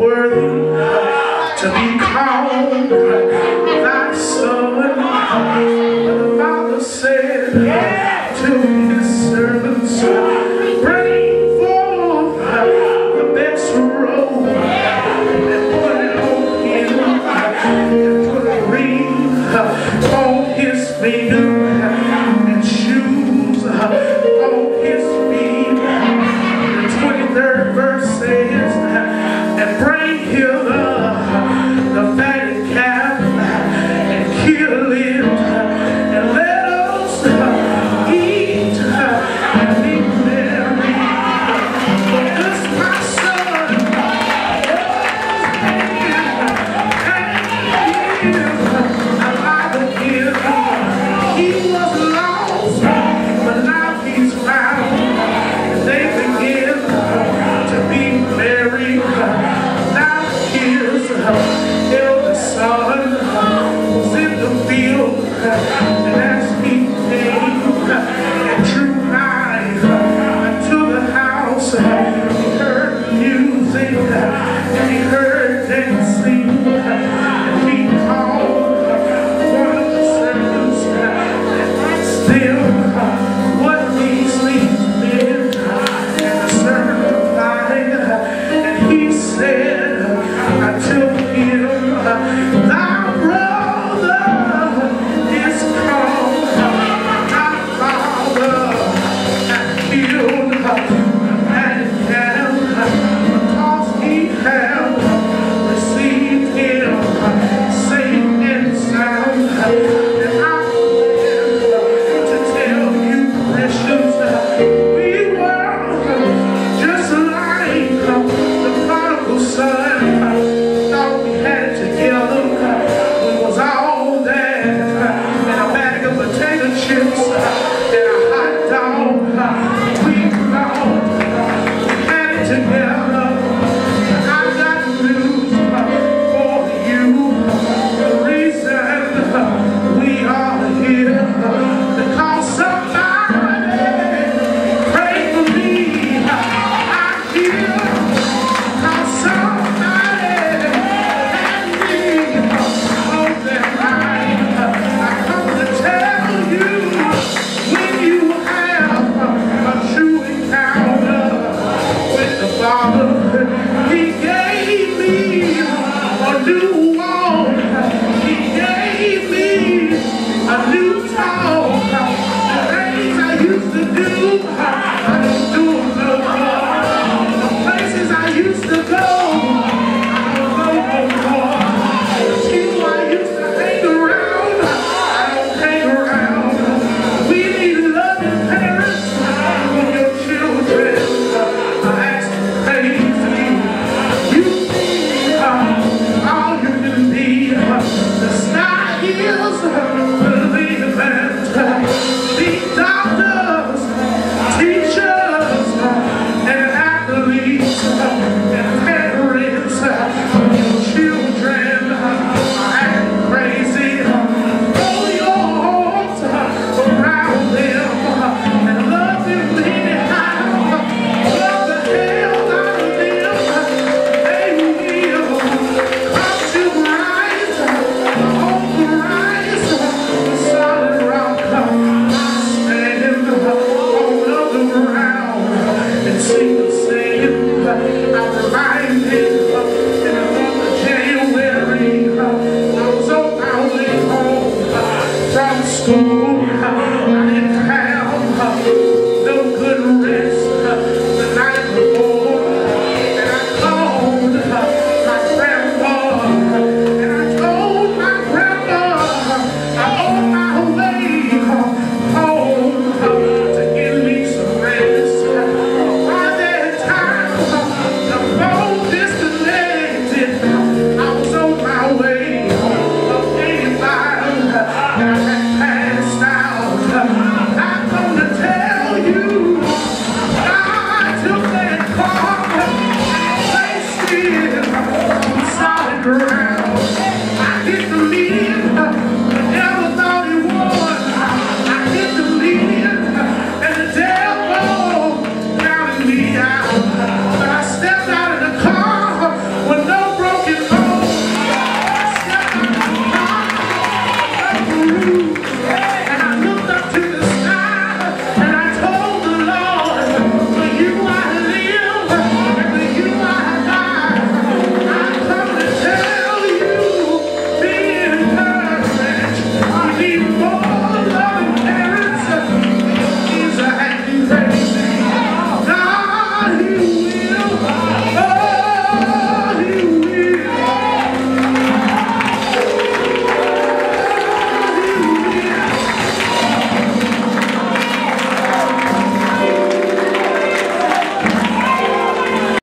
worthy to be called thy son. The Father said to his servants, bring forth the best robe and put it on him, and put a ring on his finger and shoes on his feet. The 23rd verse says, and bring him the fatted calf and kill it, and let us eat and be merry. For this my son was alive again. He was lost, but now he's found. And they begin to be merry. Now his eldest son was in the field, and as he came and drew nigh unto the house, he heard music and he heard dancing, and he called one of the servants and asked them what these things meant. And the servant replied, and he said unto him, thy brother is come. Thy father hath killed the fatted calf, because he hath